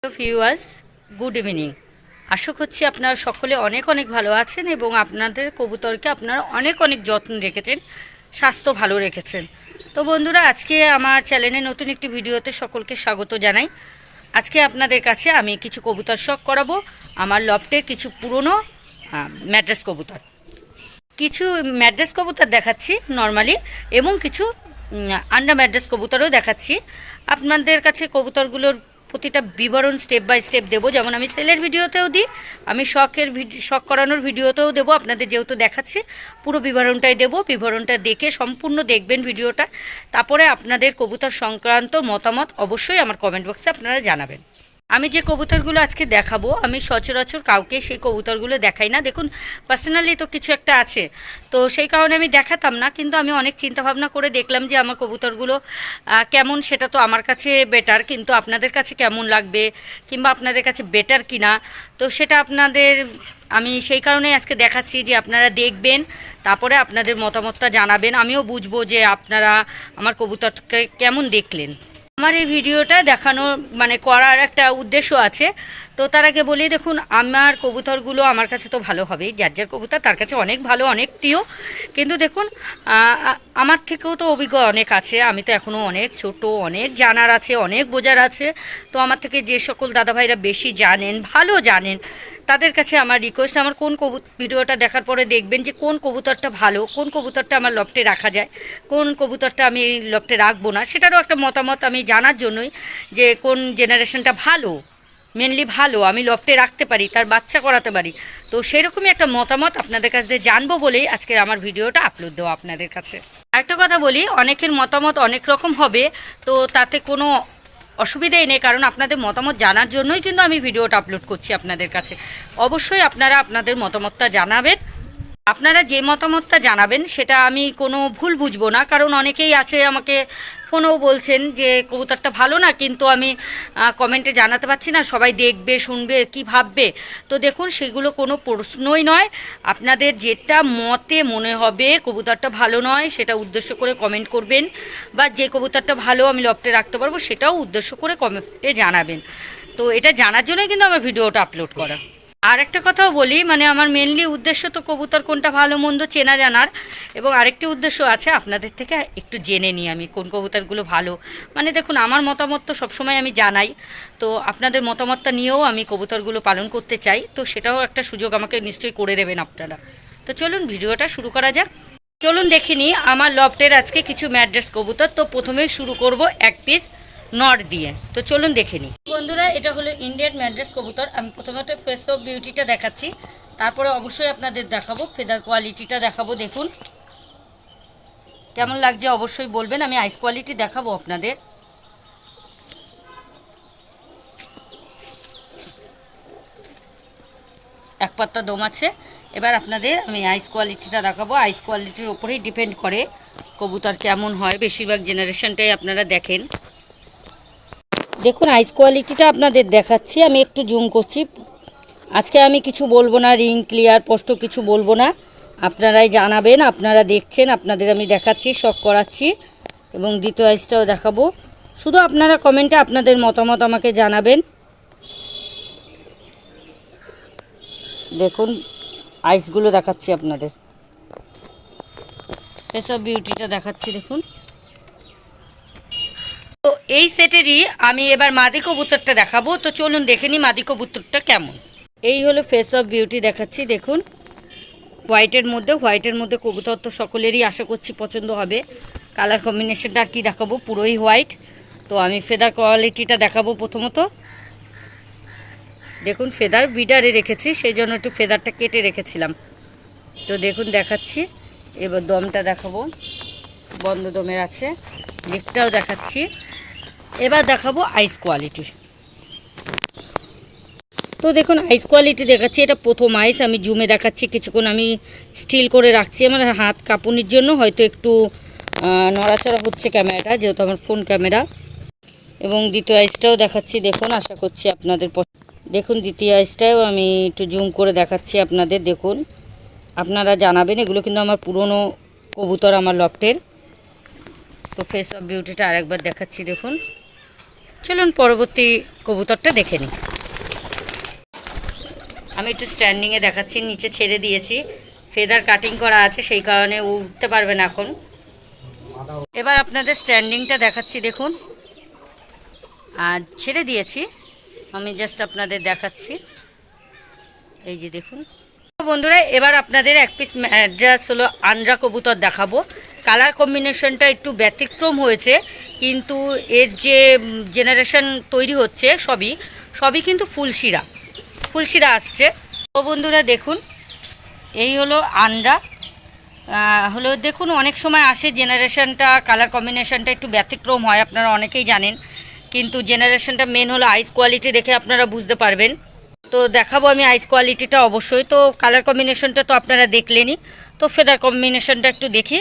Hello viewers, good evening. আশা করছি আপনারা সকলে অনেক অনেক ভালো আছেন এবং আপনাদের কবুতরকে আপনারা অনেক অনেক যত্ন রেখেছেন, স্বাস্থ্য ভালো রেখেছেন। তো বন্ধুরা, আজকে আমার চ্যানেলে নতুন একটি ভিডিওতে সকলকে স্বাগত জানাই। আজকে আপনাদের কাছে আমি কিছু কবুতর শখ করাবো, আমার লফটে কিছু পুরনো ম্যাড্রাস কবুতর। কিছু ম্যাড্রাস কবুতর দেখাচ্ছি নর্মালি, এবং কিছু আন্ডা ম্যাড্রাস কবুতরও দেখাচ্ছি। আপনাদের কাছে কবুতরগুলোর প্রতিটা বিবরণ স্টেপ বাই স্টেপ দেবো, যেমন আমি সেলের ভিডিওতেও দিই, আমি শখ করানোর ভিডিওতেও দেবো। আপনাদের যেহেতু দেখাচ্ছি, পুরো বিবরণটাই দেবো। বিবরণটা দেখে সম্পূর্ণ দেখবেন ভিডিওটা, তারপরে আপনাদের কবুতর সংক্রান্ত মতামত অবশ্যই আমার কমেন্ট বক্সে আপনারা জানাবেন। আমি যে কবুতরগুলো আজকে দেখাবো, আমি সচরাচর কাউকে সেই কবুতরগুলো দেখাই না। দেখুন, পার্সোনালি তো কিছু একটা আছে, তো সেই কারণে আমি দেখাতাম না, কিন্তু আমি অনেক চিন্তাভাবনা করে দেখলাম যে আমার কবুতরগুলো কেমন, সেটা তো আমার কাছে বেটার, কিন্তু আপনাদের কাছে কেমন লাগবে কিংবা আপনাদের কাছে বেটার কিনা, তো সেটা আপনাদের আমি সেই কারণেই আজকে দেখাচ্ছি যে আপনারা দেখবেন, তারপরে আপনাদের মতামতটা জানাবেন। আমিও বুঝবো যে আপনারা আমার কবুতরকে কেমন দেখলেন। আমার এই ভিডিওটা দেখানো করার একটা উদ্দেশ্য আছে। তো তার আগে বলি, দেখুন, আমার কবুতরগুলো আমার কাছে তো ভালো হবেই, যার যার কবুতর তার কাছে অনেক ভালো, অনেক প্রিয়। কিন্তু দেখুন, আমার থেকেও তো অভিজ্ঞ অনেক আছে, আমি তো এখনও অনেক ছোট, অনেক জানার আছে, অনেক বোঝার আছে। তো আমার থেকে যে সকল দাদাভাইরা বেশি জানেন, ভালো জানেন, তাদের কাছে আমার রিকোয়েস্ট, আমার ভিডিওটা দেখার পরে দেখবেন যে কোন কবুতরটা ভালো, কোন কবুতরটা আমার লফটে রাখা যায়, কোন কবুতরটা আমি লফটে রাখবো না, সেটারও একটা মতামত আমি জানার জন্যই, যে কোন জেনারেশনটা ভালো, মেনলি ভালো আমি লফটে রাখতে পারি, তার বাচ্চা করাতে পারি। তো সেরকমই একটা মতামত আপনাদের কাছে জানবো বলেই আজকে আমার ভিডিওটা আপলোড দেওয়া আপনাদের কাছে। আরেকটা কথা বলি, অনেকের মতামত অনেক রকম হবে, তো তাতে কোনো অসুবিধাই নেই, কারণ আপনাদের মতামত জানার জন্যই কিন্তু আমি ভিডিওটা আপলোড করছি আপনাদের কাছে। অবশ্যই আপনারা আপনাদের মতামতটা জানাবেন। আপনারা যে মতামতটা জানাবেন সেটা আমি কোনো ভুল বুঝবো না, কারণ অনেকেই আছে আমাকে ফোনেও বলছেন যে কবুতরটা ভালো না, কিন্তু আমি কমেন্টে জানাতে পারছি না, সবাই দেখবে শুনবে কি ভাববে। তো দেখুন, সেগুলো কোনো প্রশ্নই নয়। আপনাদের যেটা মতে মনে হবে কবুতরটা ভালো নয়, সেটা উদ্দেশ্য করে কমেন্ট করবেন, বা যে কবুতরটা ভালো আমি লফটে রাখতে পারবো সেটাও উদ্দেশ্য করে কমেন্টে জানাবেন। তো এটা জানার জন্যই কিন্তু আমার ভিডিওটা আপলোড করা। আর একটা কথাও বলি, আমার মেনলি উদ্দেশ্য তো কবুতর কোনটা ভালো মন্দ চেনা জানার, এবং আরেকটি উদ্দেশ্য আছে আপনাদের থেকে একটু জেনে নিই আমি কোন কবুতরগুলো ভালো। দেখুন, আমার মতামত তো সবসময় আমি জানাই, তো আপনাদের মতামতটা নিয়েও আমি কবুতরগুলো পালন করতে চাই, তো সেটাও একটা সুযোগ আমাকে নিশ্চয়ই করে দেবেন আপনারা। তো চলুন ভিডিওটা শুরু করা যাক। চলুন দেখে নিই আমার লফটের আজকে কিছু ম্যাড্রাস কবুতর। তো প্রথমেই শুরু করব এক পিস নট দিয়ে। তো চলুন দেখে নিই বন্ধুরা, এটা হলো ইন্ডিয়ান ম্যাড্রাস কবুতর। আমি প্রথমত ফেস অফ বিউটিটা দেখাচ্ছি, তারপরে অবশ্যই আপনাদের দেখাবো ফেদার কোয়ালিটিটা দেখাবো। দেখুন কেমন লাগছে অবশ্যই বলবেন। আমি আইস কোয়ালিটি দেখাবো আপনাদের। এক পাত্তা দম আছে। এবার আপনাদের আমি আইস কোয়ালিটিটা দেখাবো। আইস কোয়ালিটির ওপরেই ডিপেন্ড করে কবুতর কেমন হয়, বেশিরভাগ জেনারেশনটাই আপনারা দেখেন। দেখুন, আইস কোয়ালিটিটা আপনাদের দেখাচ্ছি, আমি একটু জুম করছি। আজকে আমি কিছু বলবো না, রিং ক্লিয়ার স্পষ্ট কিছু বলবো না, আপনারাই জানাবেন। আপনারা দেখছেন, আপনাদের আমি দেখাচ্ছি, শখ করাচ্ছি, এবং দ্বিতীয় আইসটাও দেখাবো। শুধু আপনারা কমেন্টে আপনাদের মতামত আমাকে জানাবেন। দেখুন আইসগুলো দেখাচ্ছি আপনাদের, এসব বিউটিটা দেখাচ্ছি। দেখুন, তো এই সেটেরই আমি এবার মাদি কবুতরটা দেখাবো। তো চলুন দেখে নিই মাদি কবুতরটা কেমন। এই হলো ফেস অফ বিউটি দেখাচ্ছি। দেখুন, হোয়াইটের মধ্যে কবুতর তো সকলেরই আশা করছি পছন্দ হবে। কালার কম্বিনেশনটা আর কি দেখাবো, পুরোই হোয়াইট। তো আমি ফেদার কোয়ালিটিটা দেখাবো প্রথমত। দেখুন, ফেদার বিডারে রেখেছি, সেই জন্য একটু ফেদারটা কেটে রেখেছিলাম। তো দেখুন দেখাচ্ছি। এবার দমটা দেখাবো, বন্ধ দমের আছে। লিফটটাও দেখাচ্ছি। এবার দেখাবো আইস কোয়ালিটি। তো দেখুন আইস কোয়ালিটি দেখাচ্ছি, এটা প্রথম আইস। আমি জুমে দেখাচ্ছি, কিছুক্ষণ আমি স্টিল করে রাখছি আমার হাত কাঁপুনির জন্য, হয়তো একটু নড়াচড়া হচ্ছে ক্যামেরাটা, যেহেতু আমার ফোন ক্যামেরা। এবং দ্বিতীয় আইসটাও দেখাচ্ছি, দেখুন, আশা করছি আপনাদের দেখুন দ্বিতীয় আইসটাও আমি একটু জুম করে দেখাচ্ছি আপনাদের। দেখুন, আপনারা জানাবেন, এগুলো কিন্তু আমার পুরনো কবুতর আমার লফটের। তো ফেস অফ বিউটিটা আরেকবার দেখাচ্ছি। দেখুন চলুন পরবর্তী কবুতরটা দেখে নিই। আমি একটু স্ট্যান্ডিংয়ে দেখাচ্ছি, নিচে ছেড়ে দিয়েছি, ফেদার কাটিং করা আছে সেই কারণে উঠতে পারবে না এখন। এবার আপনাদের স্ট্যান্ডিংটা দেখাচ্ছি, দেখুন। আর ছেড়ে দিয়েছি, আমি জাস্ট আপনাদের দেখাচ্ছি, এই যে দেখুন। বন্ধুরা এবার আপনাদের এক পিস ম্যাড্রাস হলো আন্দ্রা কবুতর দেখাবো। কালার কম্বিনেশনটা একটু ব্যতিক্রম হয়েছে, কিন্তু এর যে জেনারেশন তৈরি হচ্ছে সবই কিন্তু ফুলশিরা আসছে। তো বন্ধুরা দেখুন, এই হলো আন্দ্রা। হলো দেখুন, অনেক সময় আসে জেনারেশনটা কালার কম্বিনেশনটা একটু ব্যতিক্রম হয়, আপনারা অনেকেই জানেন, কিন্তু জেনারেশনটা মেন হলো আইস কোয়ালিটি দেখে আপনারা বুঝতে পারবেন। তো দেখাবো আমি আইস কোয়ালিটিটা অবশ্যই। তো কালার কম্বিনেশনটা তো আপনারা দেখলেনই, তো ফেদার কম্বিনেশনটা একটু দেখি,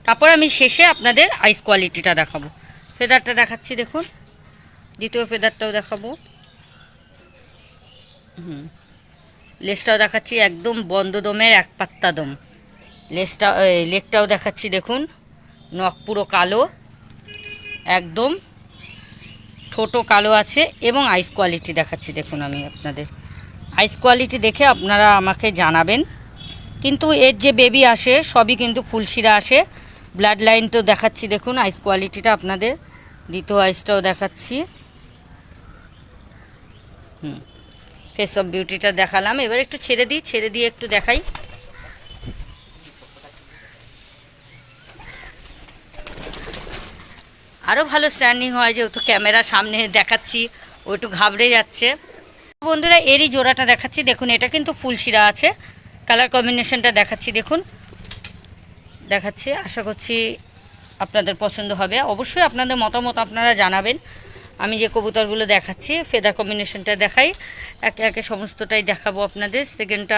তারপর আমি শেষে আপনাদের আইস কোয়ালিটিটা দেখাবো। ফেদারটা দেখাচ্ছি, দেখুন, দ্বিতীয় ফেদারটাও দেখাবো। লেজটাও দেখাচ্ছি, একদম বন্ধ দমের এক পাত্তা দম। লেগটাও দেখাচ্ছি, দেখুন, নখ পুরো কালো, একদম ঠোঁটও কালো আছে। এবং আইস কোয়ালিটি দেখাচ্ছি, দেখুন, আমি আপনাদের আইস কোয়ালিটি দেখে আপনারা আমাকে জানাবেন। কিন্তু এর যে বেবি আসে সবই কিন্তু ফুলশিরা আসে। ব্লাড লাইন তো দেখাচ্ছি, দেখুন, আইস কোয়ালিটিটা আপনাদের, দ্বিতীয় আইসটাও দেখাচ্ছি। ফেস অফ বিউটিটা দেখালাম, এবার একটু ছেড়ে দিয়ে একটু দেখাই। আরও ভালো স্ট্যান্ডিং হয়, যেহেতু ক্যামেরা সামনে দেখাচ্ছি, ও একটু ঘাবড়ে যাচ্ছে। বন্ধুরা এরই জোড়াটা দেখাচ্ছি, দেখুন, এটা কিন্তু ফুলশিরা আছে। কালার কম্বিনেশনটা দেখাচ্ছি, দেখুন, দেখাচ্ছি, আশা করছি আপনাদের পছন্দ হবে। অবশ্যই আপনাদের মতামত আপনারা জানাবেন। আমি যে কবুতরগুলো দেখাচ্ছি ফেদার কম্বিনেশনটা দেখাই, একে একে সমস্তটাই দেখাবো আপনাদের। সেকেন্ড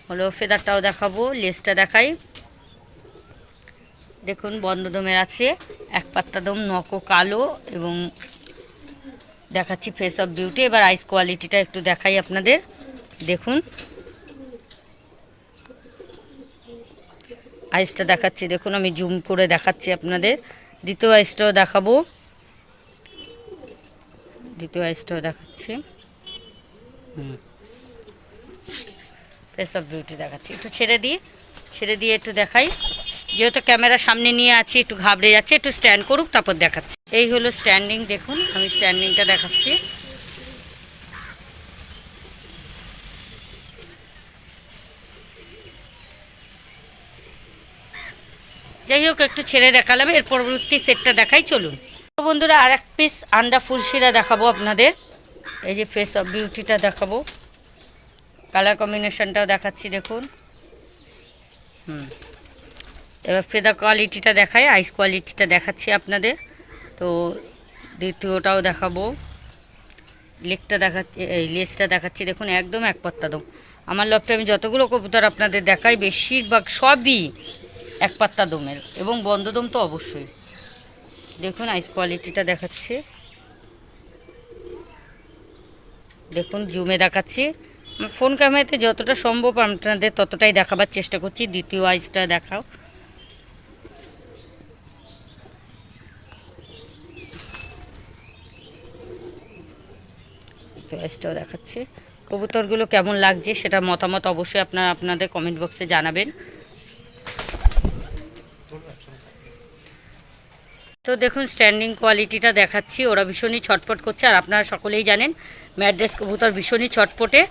হলো ফেদারটাও দেখাবো, লেজটা দেখাই, দেখুন, বন্ধ দমের আছে, এক পাত্তা দম, নখও কালো, এবং দেখাচ্ছি ফেস অফ বিউটি। এবার আইস কোয়ালিটিটা একটু দেখাই আপনাদের, দেখুন, আইসটা দেখাচ্ছি, দেখুন, আমি জুম করে দেখাচ্ছি আপনাদের। দ্বিতীয় আইসটাও দেখাবো, দেখাচ্ছি, ফেস অফ বিউটি দেখাচ্ছি। একটু ছেড়ে দিয়ে একটু দেখাই, যেহেতু ক্যামেরা সামনে নিয়ে আছি একটু ঘাবড়ে যাচ্ছে, একটু স্ট্যান্ড করুক তারপর দেখাচ্ছি। এই হলো স্ট্যান্ডিং, দেখুন, আমি স্ট্যান্ডিংটা দেখাচ্ছি। যাই হোক, একটু ছেড়ে দেখালাম, এর পরবর্তী সেটটা দেখাই, চলুন। তো বন্ধুরা আর এক পিস আন্ডা ফুলশিরা দেখাবো আপনাদের। এই যে ফেস অফ বিউটিটা দেখাবো, কালার কম্বিনেশনটাও দেখাচ্ছি, দেখুন। এবার ফেদার কোয়ালিটিটা দেখাই, আইস কোয়ালিটিটা দেখাচ্ছি আপনাদের। তো দ্বিতীয়টাও দেখাবো, লেজটা দেখাচ্ছি, দেখুন, একদম এক পাত্তা দম। আমার লফটে আমি যতগুলো কবুতর আপনাদের দেখাই বেশিরভাগ সবই এক পাত্তা দমের, এবং বন্ধ দম তো অবশ্যই। দেখুন আইস কোয়ালিটিটা দেখাচ্ছি, দেখুন, জুমে দেখাচ্ছি, ফোন ক্যামেরাতে যতটা সম্ভব আপনাদের ততটাই দেখাবার চেষ্টা করছি। দ্বিতীয় আইসটা দেখাও, আইসটাও দেখাচ্ছি। কবুতরগুলো কেমন লাগছে সেটা মতামত অবশ্যই আপনারা আপনাদের কমেন্ট বক্সে জানাবেন। তো দেখুন স্ট্যান্ডিং কোয়ালিটিটা দেখাচ্ছি, ওরা ভীষণই ছটফট করছে, আর আপনারা সকলেই জানেন ম্যাড্রেস কবুতর ভীষণই ছটফটে।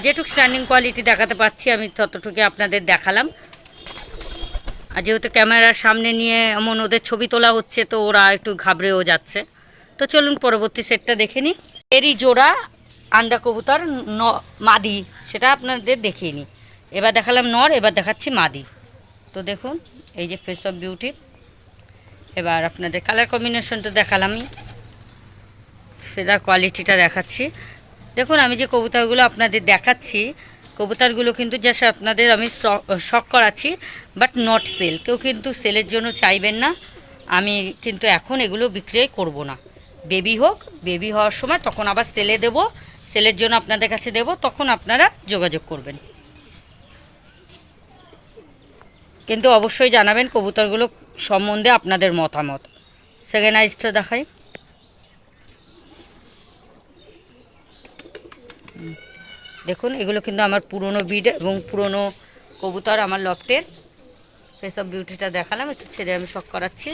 যেটুকু স্ট্যান্ডিং কোয়ালিটি দেখাতে পাচ্ছি আমি ততটুকু আপনাদের দেখালাম। আর যেহেতু ক্যামেরার সামনে নিয়ে এমন ওদের ছবি তোলা হচ্ছে, তো ওরা একটু ঘাবড়েও যাচ্ছে। তো চলুন পরবর্তী সেটটা দেখে নিই। এরই জোড়া আন্ডা কবুতর মাদি, সেটা আপনাদের দেখিয়ে নিই। এবার দেখালাম নর, এবার দেখাচ্ছি মাদি। তো দেখুন এই যে ফেস অফ বিউটি। এবার আপনাদের কালার কম্বিনেশনটা দেখালামই, ফেদার কোয়ালিটিটা দেখাচ্ছি। দেখুন আমি যে কবুতরগুলো আপনাদের দেখাচ্ছি, কবুতরগুলো কিন্তু জাস্ট আপনাদের আমি শখ করাচ্ছি, বাট নট সেল। কেউ কিন্তু সেলের জন্য চাইবেন না, আমি কিন্তু এখন এগুলো বিক্রি করব না। বেবি হওয়ার সময় তখন আবার সেলে দেব, সেলের জন্য আপনাদের কাছে দেব, তখন আপনারা যোগাযোগ করবেন। কিন্তু অবশ্যই জানাবেন কবুতরগুলো সম্বন্ধে আপনাদের মতামত। সেকেন্ড আইসটা দেখাই, দেখুন এগুলো কিন্তু আমার পুরনো বিড এবং পুরনো কবুতর আমার লফটের। ফেস অফ বিউটিটা দেখালাম, একটু ছেড়ে আমি শখ করাচ্ছি।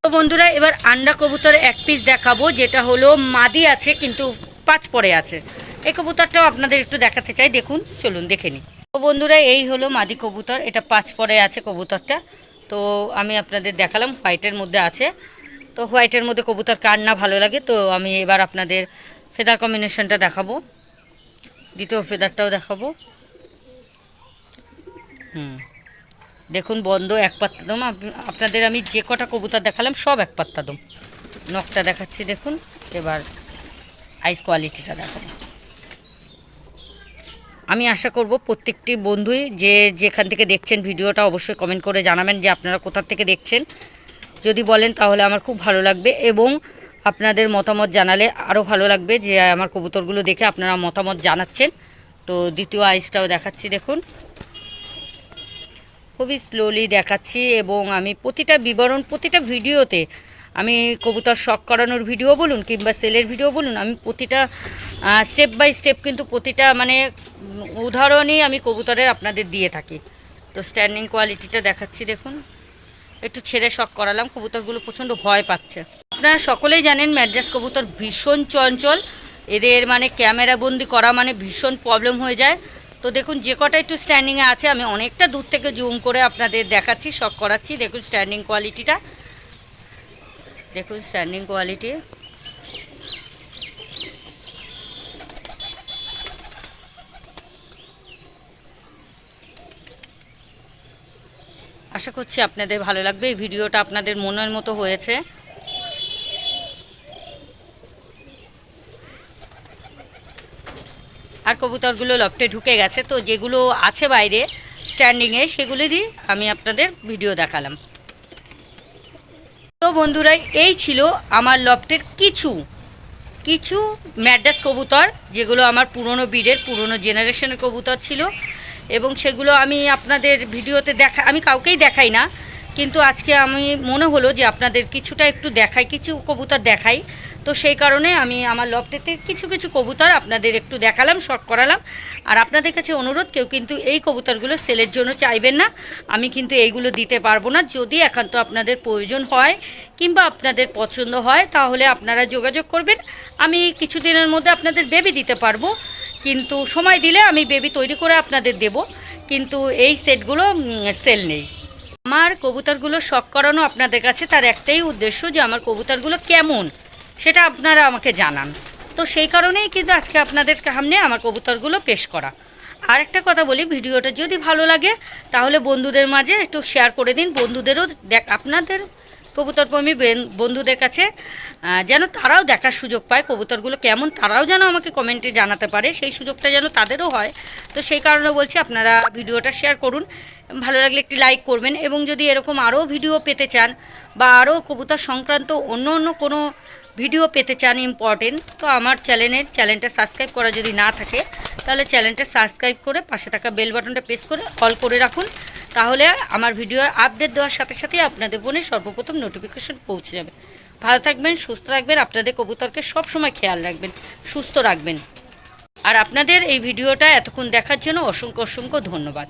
তো বন্ধুরা এবার আন্ডা কবুতর এক পিস দেখাবো, যেটা হলো মাদি আছে কিন্তু পাঁচ পরে আছে। এই কবুতরটাও আপনাদের একটু দেখাতে চাই, দেখুন চলুন দেখে নিই। তো বন্ধুরা এই হলো মাদি কবুতর, এটা পাঁচ পরে আছে কবুতরটা। তো আমি আপনাদের দেখালাম হোয়াইটের মধ্যে আছে। তো হোয়াইটের মধ্যে কবুতর কার না ভালো লাগে, তো আমি এবার আপনাদের ফেদার কম্বিনেশনটা দেখাবো, দ্বিতীয় ফেদারটাও দেখাবো। দেখুন বন্ধ এক পাত্তা দম। আপনাদের আমি যে কটা কবুতর দেখালাম সব এক পাত্তা দম। নখটা দেখাচ্ছি দেখুন। এবার আইস কোয়ালিটিটা দেখাবো। আমি আশা করব প্রত্যেকটি বন্ধুই যে যেখান থেকে দেখছেন ভিডিওটা অবশ্যই কমেন্ট করে জানাবেন যে আপনারা কোথা থেকে দেখছেন। যদি বলেন তাহলে আমার খুব ভালো লাগবে, এবং আপনাদের মতামত জানালে আরও ভালো লাগবে যে আমার কবুতরগুলো দেখে আপনারা মতামত জানাচ্ছেন। তো দ্বিতীয় আইসটাও দেখাচ্ছি দেখুন, খুবই স্লোলি দেখাচ্ছি, এবং আমি প্রতিটা বিবরণ প্রতিটা ভিডিওতে আমি কবুতর শখ করানোর ভিডিও বলুন কিংবা সেলের ভিডিও বলুন, আমি প্রতিটা স্টেপ বাই স্টেপ কিন্তু প্রতিটা মানে উদাহরণই আমি কবুতরের আপনাদের দিয়ে থাকি। তো স্ট্যান্ডিং কোয়ালিটিটা দেখাচ্ছি দেখুন, একটু ছেড়ে শখ করালাম, কবুতরগুলো প্রচণ্ড ভয় পাচ্ছে। আপনারা সকলেই জানেন ম্যাড্রাস কবুতর ভীষণ চঞ্চল, এদের মানে ক্যামেরা বন্দি করা মানে ভীষণ প্রবলেম হয়ে যায়। তো দেখুন যে কটা একটু স্ট্যান্ডিংয়ে আছে আমি অনেকটা দূর থেকে জুম করে আপনাদের দেখাচ্ছি, শখ করাচ্ছি। দেখুন স্ট্যান্ডিং কোয়ালিটিটা, দেখুন স্ট্যান্ডিং কোয়ালিটি। আশা করছি আপনাদের ভালো লাগবে, এই ভিডিওটা আপনাদের মনের মতো হয়েছে। আর কবুতরগুলো লফটে ঢুকে গেছে, তো যেগুলো আছে বাইরে স্ট্যান্ডিংয়ে সেগুলিরই আমি আপনাদের ভিডিও দেখালাম। তো বন্ধুরা এই ছিল আমার লফটের কিছু কিছু ম্যাড্রাস কবুতর, যেগুলো আমার পুরনো ব্রিডের পুরনো জেনারেশনের কবুতর ছিল, এবং সেগুলো আমি আপনাদের ভিডিওতে আমি কাউকেই দেখাই না, কিন্তু আজকে আমি মনে হলো যে আপনাদের কিছুটা একটু দেখাই, কিছু কবুতর দেখাই। তো সেই কারণে আমি আমার লফটেতে কিছু কিছু কবুতর আপনাদের একটু দেখালাম, শখ করালাম। আর আপনাদের কাছে অনুরোধ, কেউ কিন্তু এই কবুতরগুলো সেলের জন্য চাইবেন না, আমি কিন্তু এইগুলো দিতে পারবো না। যদি একান্ত আপনাদের প্রয়োজন হয় কিংবা আপনাদের পছন্দ হয় তাহলে আপনারা যোগাযোগ করবেন, আমি কিছুদিনের মধ্যে আপনাদের বেবি দিতে পারবো, কিন্তু সময় দিলে আমি বেবি তৈরি করে আপনাদের দেব, কিন্তু এই সেটগুলো সেল নেই। আমার কবুতরগুলো শখ করানো আপনাদের কাছে তার একটাই উদ্দেশ্য যে আমার কবুতরগুলো কেমন সেটা আপনারা আমাকে জানান। তো সেই কারণেই কিন্তু আজকে আপনাদের সামনে আমার কবুতরগুলো পেশ করা। আর একটা কথা বলি, ভিডিওটা যদি ভালো লাগে তাহলে বন্ধুদের মাঝে একটু শেয়ার করে দিন, বন্ধুদেরও আপনাদের কবুতরপ্রেমী বন্ধুদের কাছে যেন তারাও দেখার সুযোগ পায় কবুতরগুলো কেমন, তারাও যেন আমাকে কমেন্টে জানাতে পারে, সেই সুযোগটা যেন তাদেরও হয়। তো সেই কারণে বলছি আপনারা ভিডিওটা শেয়ার করুন, ভালো লাগলে একটি লাইক করবেন, এবং যদি এরকম আরও ভিডিও পেতে চান বা আরও কবুতর সংক্রান্ত অন্য অন্য কোনো ভিডিও পেতে চান ইম্পর্টেন্ট, তো আমার চ্যানেলটা সাবস্ক্রাইব করা যদি না থাকে তাহলে চ্যানেলটা সাবস্ক্রাইব করে পাশে থাকা বেল বাটনটা প্রেস করে অল করে রাখুন, তাহলে আমার ভিডিও আপডেট দেওয়ার সাথে সাথেই আপনাদের ফোনে সর্বপ্রথম নোটিফিকেশন পৌঁছে যাবে। ভালো থাকবেন, সুস্থ থাকবেন, আপনাদের কবুতরকে সবসময় খেয়াল রাখবেন, সুস্থ রাখবেন। আর আপনাদের এই ভিডিওটা এতক্ষণ দেখার জন্য অসংখ্য অসংখ্য ধন্যবাদ।